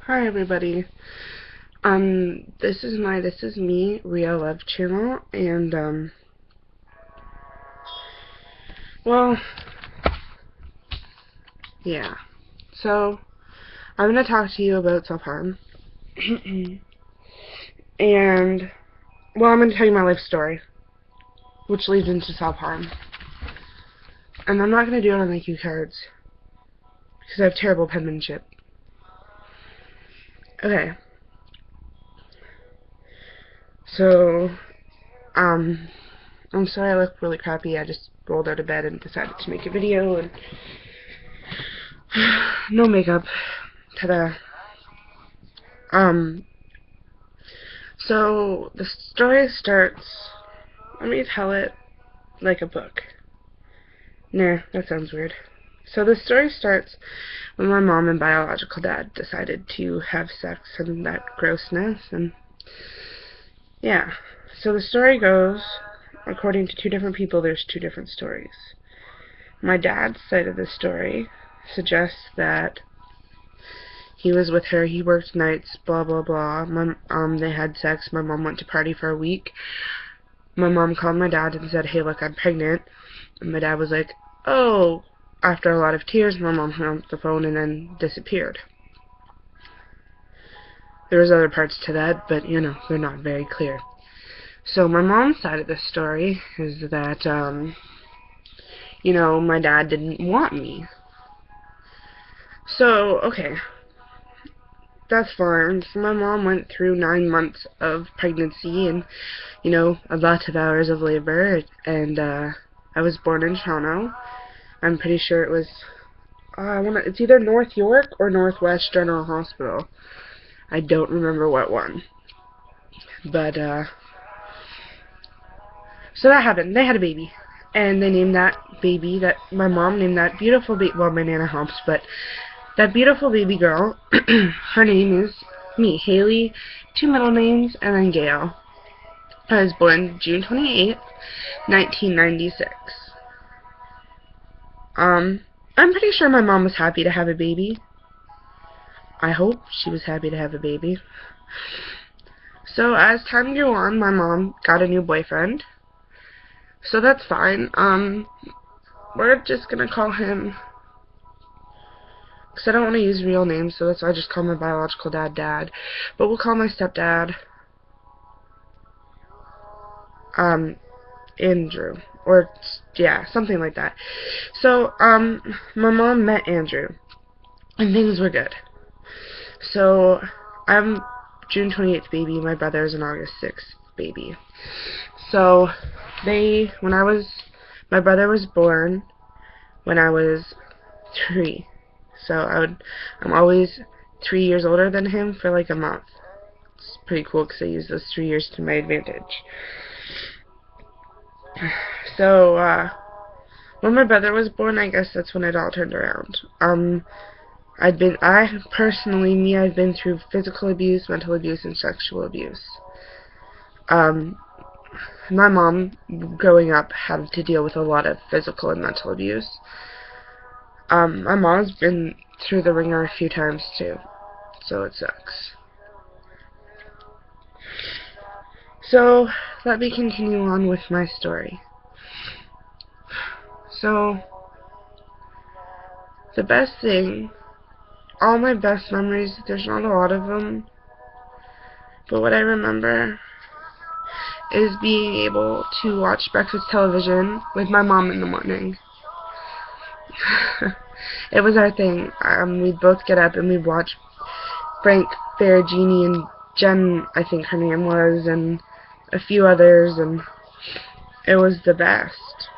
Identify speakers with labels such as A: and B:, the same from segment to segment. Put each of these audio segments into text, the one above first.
A: Hi everybody. This is me, Real Love channel, and well, yeah. So I'm gonna talk to you about self-harm, and well, I'm gonna tell you my life story, which leads into self-harm, and I'm not gonna do it on my cue cards because I have terrible penmanship. Okay. So, I'm sorry I look really crappy. I just rolled out of bed and decided to make a video, and no makeup. Ta-da. So the story starts, let me tell it like a book. Nah, that sounds weird. So the story starts when my mom and biological dad decided to have sex and that grossness, and yeah. So the story goes, according to two different people, there's two different stories. My dad's side of the story suggests that he was with her, he worked nights, blah blah blah. They had sex, my mom went to party for a week. My mom called my dad and said, "Hey, look, I'm pregnant." And my dad was like, "Oh." After a lot of tears, my mom hung up the phone and then disappeared. There was other parts to that, but, you know, they're not very clear. So my mom's side of the story is that, you know, my dad didn't want me. So, okay. That's fine. So my mom went through 9 months of pregnancy and, you know, a lot of hours of labor, and, I was born in Toronto. I'm pretty sure it was, it's either North York or Northwest General Hospital. I don't remember what one. But, so that happened. They had a baby. And they named that baby, that my mom named that beautiful baby, well, my Nana helps, but that beautiful baby girl, her name is me, Haley, two middle names, and then Gail. I was born June 28th, 1996. I'm pretty sure my mom was happy to have a baby. I hope she was happy to have a baby. So as time grew on, my mom got a new boyfriend. So that's fine. We're just gonna call him, because I don't want to use real names, so that's why I just call my biological dad Dad. But we'll call my stepdad Andrew. Or, yeah, something like that. So, my mom met Andrew, and things were good. So, I'm June 28th baby, my brother is an August 6th baby. So, my brother was born when I was 3. So, I'm always 3 years older than him for like a month. It's pretty cool because I use those 3 years to my advantage. So, when my brother was born, I guess that's when it all turned around. I've been through physical abuse, mental abuse, and sexual abuse. My mom, growing up, had to deal with a lot of physical and mental abuse. My mom's been through the ringer a few times, too. So it sucks. So, let me continue on with my story. So, the best thing, all my best memories, there's not a lot of them, but what I remember is being able to watch breakfast television with my mom in the morning. It was our thing. We'd both get up and we'd watch Frank Ferragini and Jen, I think her name was, and a few others, and it was the best.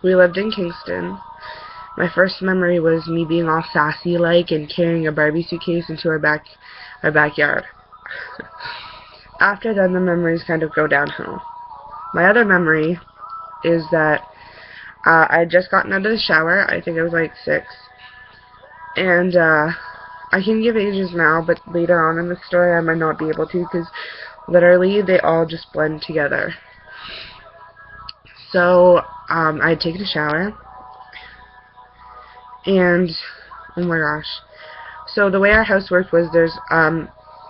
A: We lived in Kingston. My first memory was me being all sassy-like and carrying a Barbie suitcase into our backyard. After then, the memories kind of go downhill. My other memory is that I had just gotten out of the shower. I think I was like 6. And I can give ages now, but later on in the story I might not be able to, because literally they all just blend together. So I had taken a shower, and oh my gosh. So the way our house worked was there's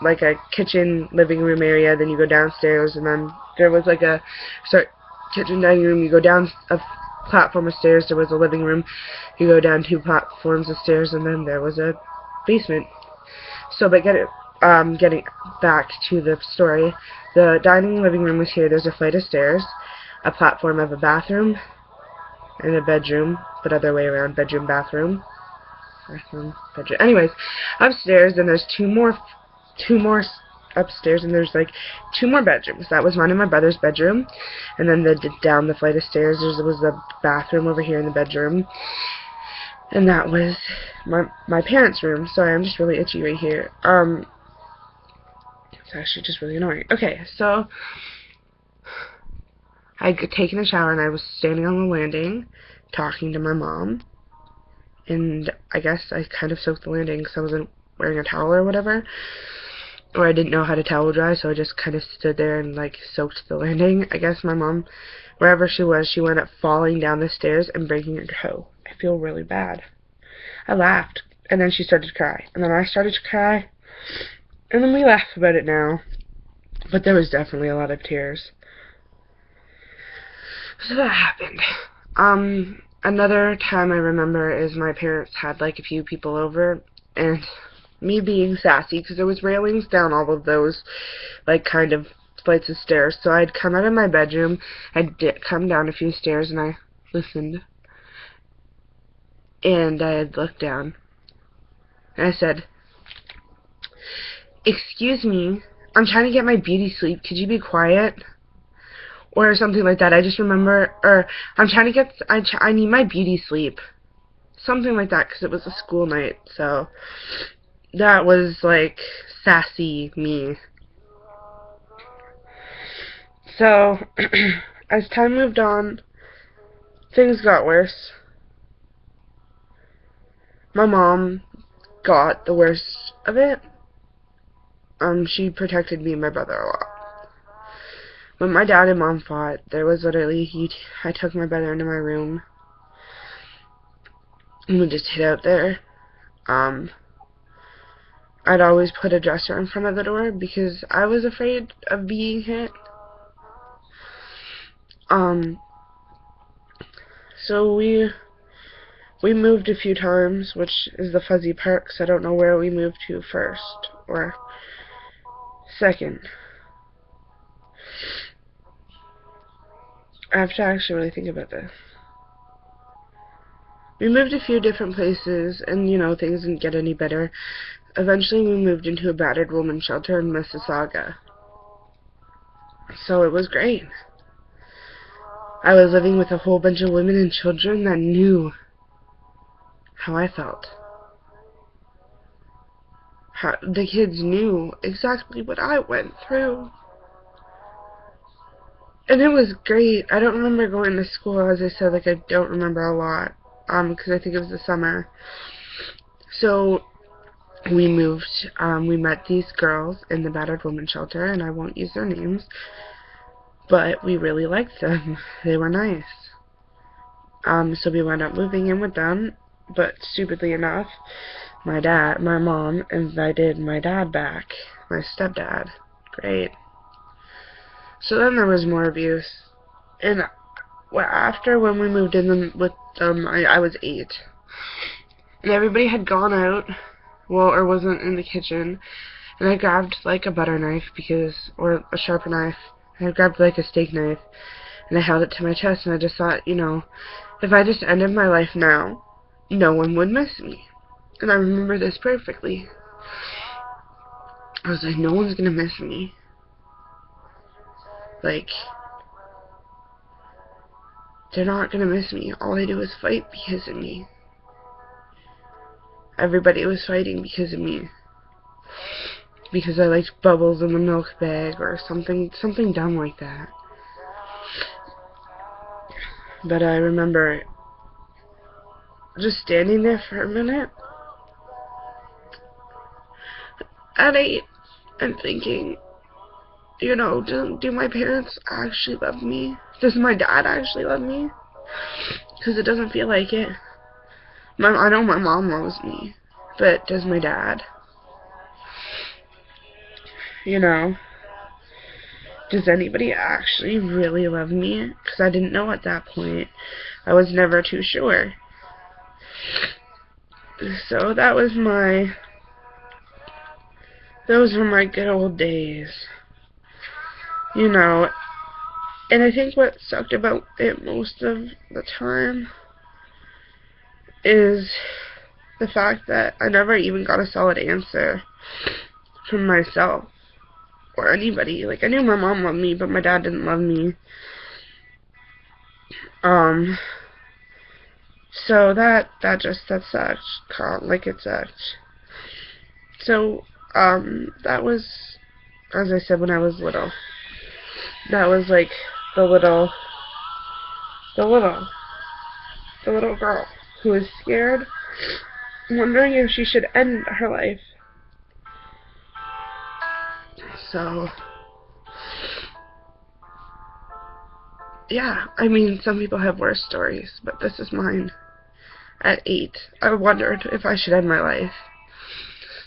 A: like a kitchen living room area, then you go downstairs, and then there was like a kitchen dining room. You go down a platform of stairs, there was a living room. You go down 2 platforms of stairs, and then there was a basement. So but getting back to the story, the dining living room was here. There's a flight of stairs, a platform of a bathroom, and a bedroom, but other way around, bedroom, bathroom, bedroom. Anyways, upstairs, then there's two more upstairs, and there's like 2 more bedrooms. That was mine and my brother's bedroom, and then down the flight of stairs, there was a bathroom over here in the bedroom, and that was my parents' room. Sorry, I'm just really itchy right here. It's actually just really annoying. Okay, so I'd taken a shower, and I was standing on the landing talking to my mom, and I guess I kind of soaked the landing because I wasn't wearing a towel or whatever, or I didn't know how to towel dry, so I just kind of stood there and like soaked the landing. I guess my mom, wherever she was, she wound up falling down the stairs and breaking her toe. I feel really bad. I laughed, and then she started to cry, and then I started to cry, and then we laugh about it now, but there was definitely a lot of tears. So that happened. Another time I remember is my parents had like a few people over, and me being sassy, because there was railings down all of those like kind of flights of stairs, so I'd come out of my bedroom, I'd come down a few stairs, and I listened, and I'd look down, and I said, "Excuse me, I'm trying to get my beauty sleep, could you be quiet?" Or something like that. I just remember, or I'm trying to get, I need my beauty sleep. Something like that, because it was a school night, so that was like sassy me. So, as time moved on, things got worse. My mom got the worst of it. She protected me and my brother a lot. When my dad and mom fought, there was literally, I took my brother into my room, and we just hid out there. I'd always put a dresser in front of the door because I was afraid of being hit. So we moved a few times, which is the fuzzy part, because I don't know where we moved to first or second. I have to actually really think about this. We moved a few different places, and, you know, things didn't get any better. Eventually, we moved into a battered woman shelter in Mississauga. So it was great. I was living with a whole bunch of women and children that knew how I felt. The kids knew exactly what I went through. And it was great. I don't remember going to school, as I said, like, I don't remember a lot, because I think it was the summer. So, we moved, we met these girls in the battered woman shelter, and I won't use their names, but we really liked them. They were nice. So we wound up moving in with them, but stupidly enough, my mom invited my dad back, my stepdad. Great. So then there was more abuse, and after when we moved in with them, I was 8, and everybody had gone out, well, or wasn't in the kitchen, and I grabbed like a butter knife, or a sharp knife, and I grabbed like a steak knife, and I held it to my chest, and I just thought, you know, if I just ended my life now, no one would miss me. And I remember this perfectly. I was like, no one's gonna miss me. Like, they're not gonna miss me. All they do is fight because of me. Everybody was fighting because of me. Because I liked bubbles in the milk bag or something dumb like that. But I remember just standing there for a minute at 8 and thinking, you know, do my parents actually love me? Does my dad actually love me? Because it doesn't feel like it. I know my mom loves me, but does my dad? You know, does anybody actually really love me? Because I didn't know at that point. I was never too sure. So those were my good old days. You know, and I think what sucked about it most of the time is the fact that I never even got a solid answer from myself or anybody. Like, I knew my mom loved me, but my dad didn't love me. So that sucked. Like, it sucked. So, that was, as I said, when I was little. That was like the little girl who was scared, wondering if she should end her life. So, yeah, I mean, some people have worse stories, but this is mine. At 8, I wondered if I should end my life.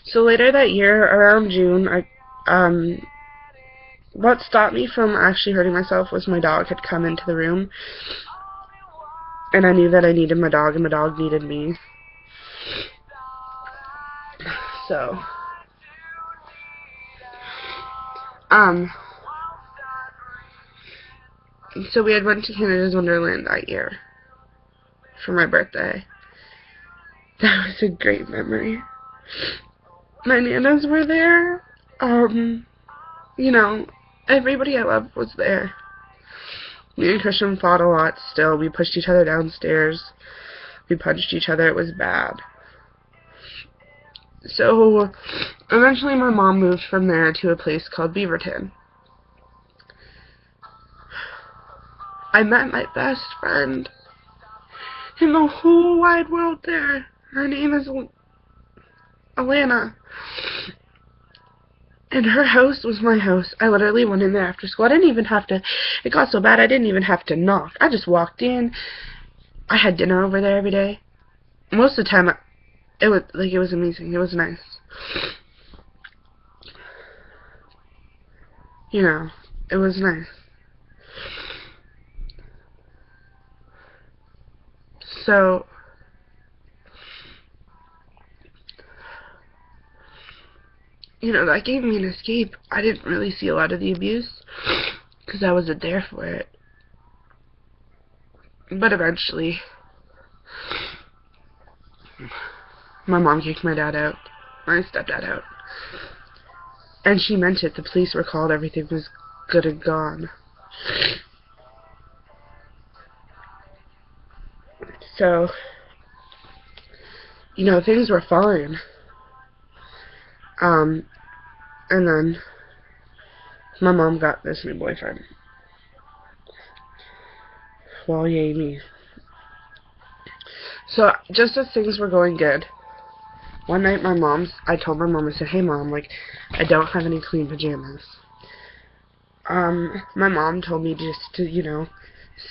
A: So later that year, around June, what stopped me from actually hurting myself was my dog had come into the room, and I knew that I needed my dog, and my dog needed me. So, so we had went to Canada's Wonderland that year for my birthday. That was a great memory. My nanas were there. You know, everybody I loved was there. Me and Christian fought a lot still. We pushed each other downstairs. We punched each other. It was bad. So, eventually my mom moved from there to a place called Beaverton. I met my best friend in the whole wide world there. Her name is Alana. And her house was my house. I literally went in there after school. I didn't even have to, it got so bad I didn't even have to knock. I just walked in. I had dinner over there every day. Most of the time, it was amazing. It was nice. You know, it was nice. So, you know, that gave me an escape. I didn't really see a lot of the abuse because I wasn't there for it. But eventually, my mom kicked my dad out, my stepdad out. And she meant it. The police were called. Everything was good and gone. So, you know, things were fine. And then my mom got this new boyfriend. Well, yay me. So, just as things were going good, one night I told my mom, I said, hey mom, like, I don't have any clean pajamas. My mom told me just to, you know,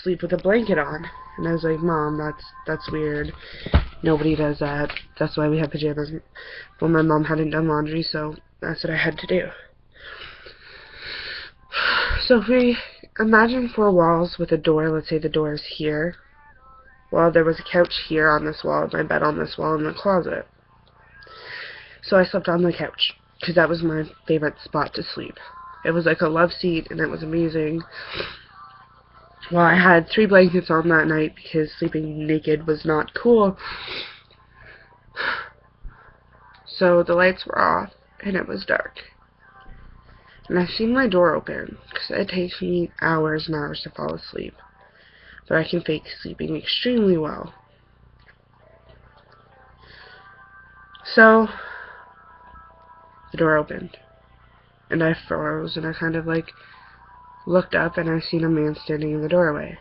A: sleep with a blanket on. And I was like, Mom, that's weird. Nobody does that. That's why we have pajamas. Well, my mom hadn't done laundry, so that's what I had to do. So if we imagine 4 walls with a door, let's say the door is here. Well, there was a couch here on this wall, my bed on this wall, and the closet. So I slept on the couch, because that was my favorite spot to sleep. It was like a love seat, and it was amazing. Well, I had 3 blankets on that night, because sleeping naked was not cool. So the lights were off, and it was dark. And I seen my door open, because it takes me hours and hours to fall asleep. But I can fake sleeping extremely well. So, the door opened. And I froze, and I kind of like looked up, and I seen a man standing in the doorway.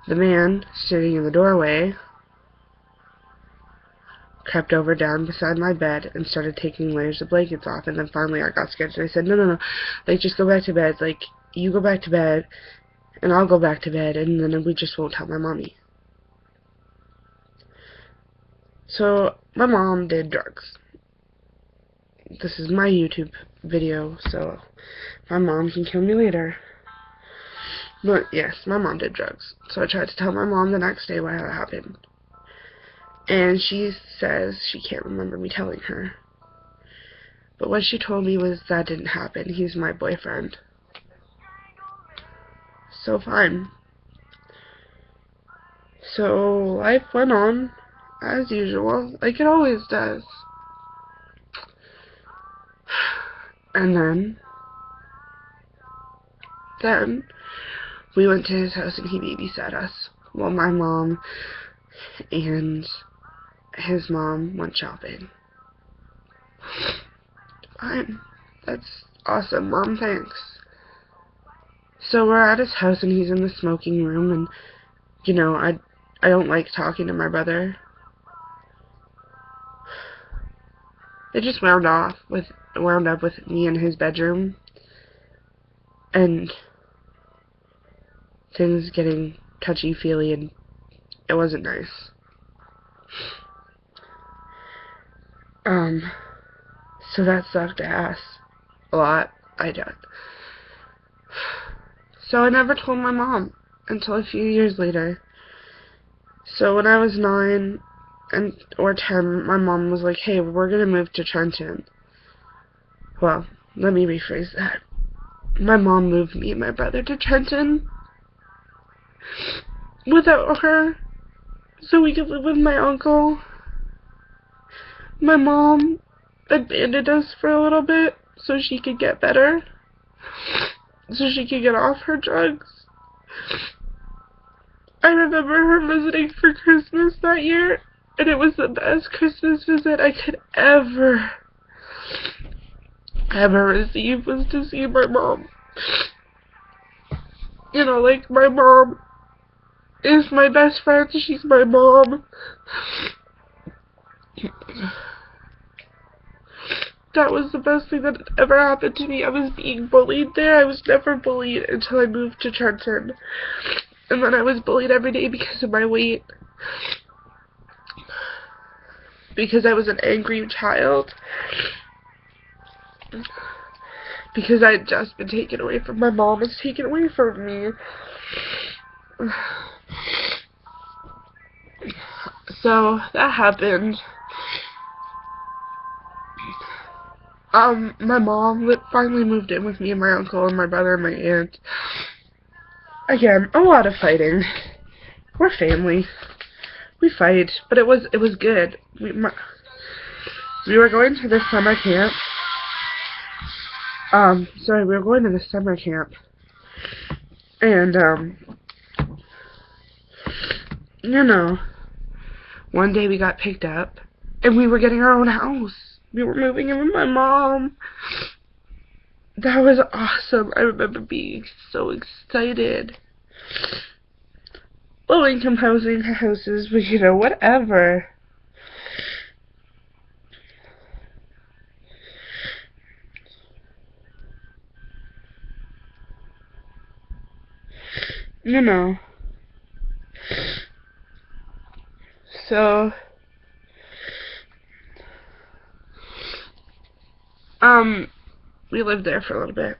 A: The man standing in the doorway crept over down beside my bed and started taking layers of blankets off, and then finally I got scared, and I said, no, like, just go back to bed, like, you go back to bed, and I'll go back to bed, and then we just won't tell my mommy. So, my mom did drugs. This is my YouTube video, so my mom can kill me later. But, yes, my mom did drugs. So I tried to tell my mom the next day what had happened. And she says she can't remember me telling her. But what she told me was that didn't happen. He's my boyfriend. So fine. So life went on as usual, like it always does. And then we went to his house and he babysat us while my mom and his mom went shopping. Fine. That's awesome, Mom, thanks. So we're at his house and he's in the smoking room, and you know, I don't like talking to my brother. It just wound up with me in his bedroom and things getting touchy-feely, and it wasn't nice. So that sucked ass a lot. I did. So I never told my mom until a few years later. So when I was 9 or 10, my mom was like, hey, we're gonna move to Trenton. Well, let me rephrase that. My mom moved me and my brother to Trenton without her, so we could live with my uncle. My mom abandoned us for a little bit so she could get better, so she could get off her drugs. I remember her visiting for Christmas that year, and it was the best Christmas visit I could ever receive, was to see my mom. You know, like, my mom is my best friend, she's my mom. That was the best thing that ever happened to me. I was being bullied there. I was never bullied until I moved to Trenton. And then I was bullied every day because of my weight. Because I was an angry child. Because I had just been taken away from my mom, was taken away from me. So, that happened. My mom finally moved in with me and my uncle and my brother and my aunt. Again, a lot of fighting. We're family. We fight, but it was good. We were going to this summer camp. We were going to this summer camp. And, you know, one day we got picked up, and we were getting our own house. We were moving in with my mom. That was awesome. I remember being so excited. Low-income housing houses, but you know, whatever. You know. So, we lived there for a little bit.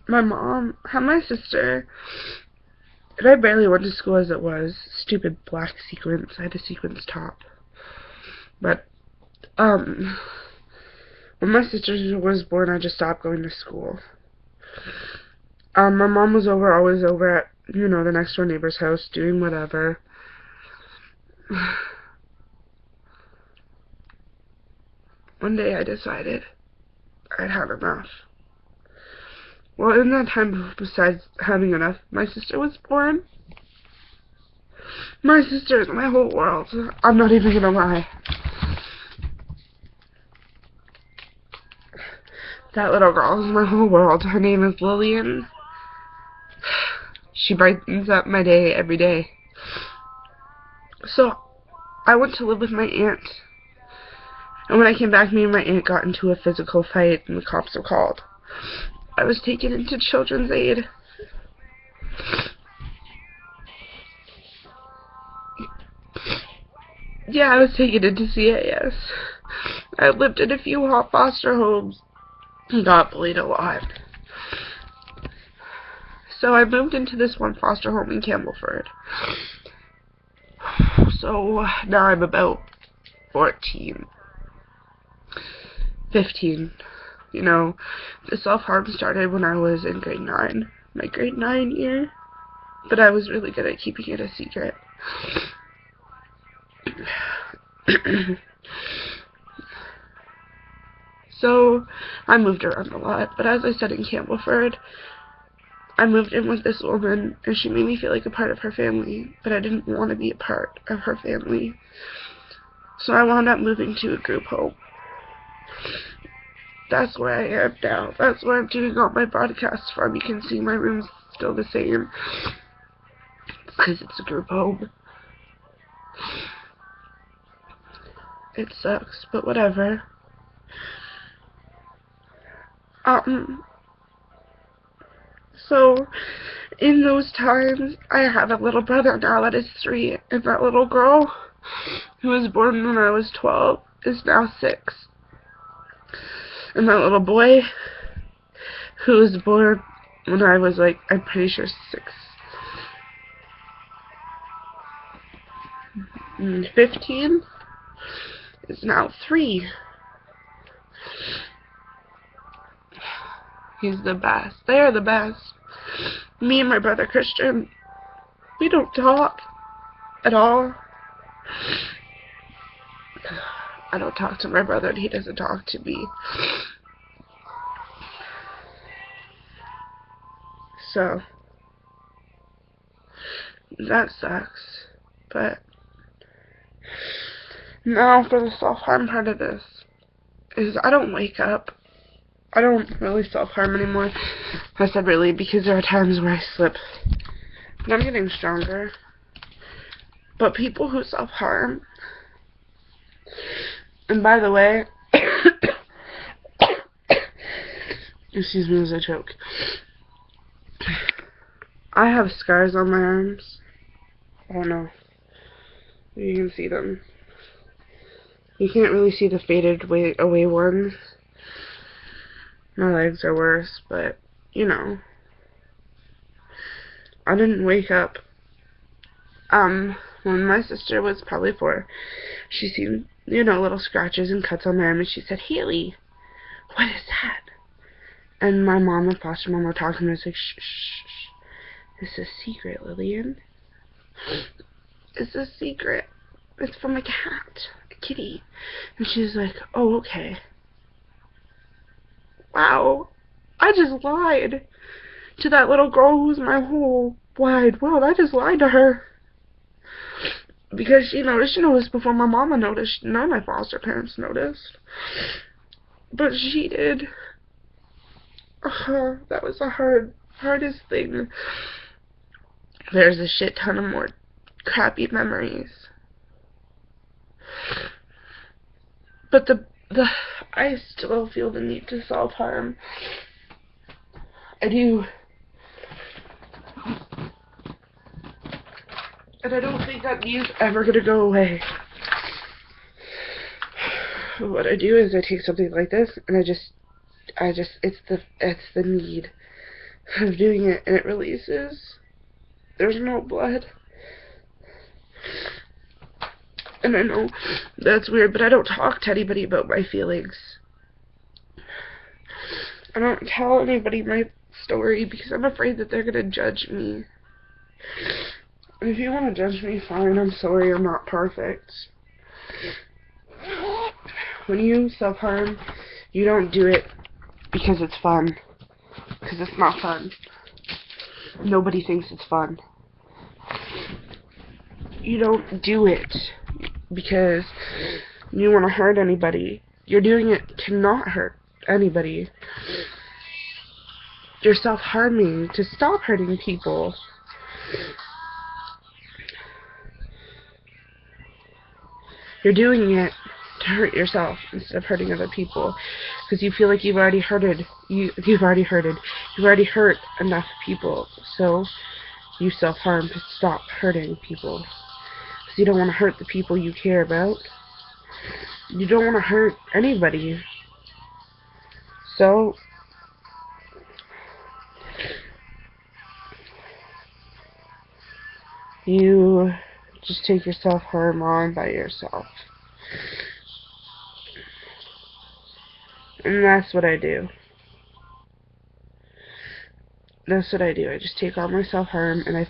A: My mom had my sister, and I barely went to school as it was. Stupid black sequins. I had a sequins top. But, when my sister was born, I just stopped going to school. My mom was always over at, you know, the next door neighbor's house, doing whatever. One day I decided I'd had enough. Well, in that time, besides having enough, my sister was born. My sister is my whole world. I'm not even gonna lie. That little girl is my whole world. Her name is Lillian. She brightens up my day every day. So, I went to live with my aunt. And when I came back, me and my aunt got into a physical fight, and the cops were called. I was taken into Children's Aid. Yeah, I was taken into CAS. I lived in a few hot foster homes and got bullied a lot. So I moved into this one foster home in Campbellford. So now I'm about 14, 15. You know, the self-harm started when I was in grade 9, my grade 9 year. But I was really good at keeping it a secret. So I moved around a lot. But as I said, in Campbellford, I moved in with this woman, and she made me feel like a part of her family, but I didn't want to be a part of her family. So I wound up moving to a group home. That's where I am now. That's where I'm doing all my podcasts from. You can see my room's still the same, because it's a group home. It sucks, but whatever. So, in those times, I have a little brother now that is 3, and that little girl, who was born when I was 12, is now 6. And that little boy, who was born when I was, like, I'm pretty sure 15, is now 3. He's the best. They are the best. Me and my brother Christian, we don't talk at all. I don't talk to my brother and he doesn't talk to me. So, that sucks. But now for the self-harm part of this, is I don't wake up. I don't really self-harm anymore. I said really because there are times where I slip. But I'm getting stronger. But people who self-harm, and by the way, excuse me as I choke, I have scars on my arms. I don't know. You can see them. You can't really see the faded away ones. My legs are worse, but, you know. I didn't wake up. When my sister was probably 4, she seen, you know, little scratches and cuts on my arm, and she said, "Haley, what is that?" And my mom and foster mom were talking, and I was like, "Shh, shh, shh. It's a secret, Lillian. It's a secret. It's from a cat, a kitty." And she's like, "Oh, okay." Wow, I just lied to that little girl who's my whole wide world. I just lied to her. Because she noticed before my mama noticed. None of my foster parents noticed. But she did. That was the hardest thing. There's a shit ton of more crappy memories. But I still feel the need to self-harm. I do. And I don't think that need's ever gonna go away. What I do is I take something like this and it's the need of doing it, and it releases. There's no blood. And I know that's weird, but I don't talk to anybody about my feelings. I don't tell anybody my story because I'm afraid that they're gonna judge me. And if you want to judge me, fine. I'm sorry, I'm not perfect. When you self-harm, you don't do it because it's fun. Because it's not fun. Nobody thinks it's fun. You don't do it because you want to hurt anybody. You're doing it to not hurt anybody. You're self-harming to stop hurting people. You're doing it to hurt yourself instead of hurting other people, because you feel like you've already hurt enough people, so you self-harm to stop hurting people. So you don't want to hurt the people you care about. You don't want to hurt anybody. So, you just take your self-harm on by yourself. And that's what I do. That's what I do. I just take all my self-harm and I,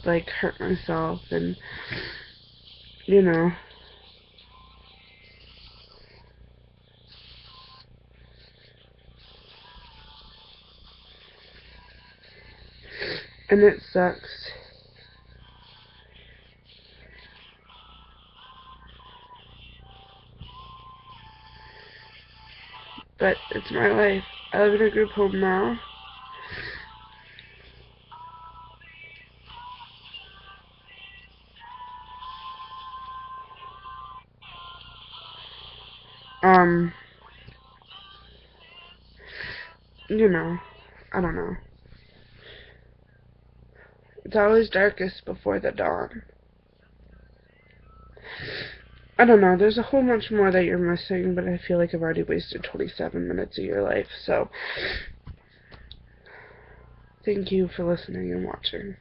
A: like, hurt myself and, you know. And it sucks. But it's my life. I live in a group home now. You know, I don't know. It's always darkest before the dawn. I don't know, there's a whole bunch more that you're missing, but I feel like I've already wasted 27 minutes of your life, so thank you for listening and watching.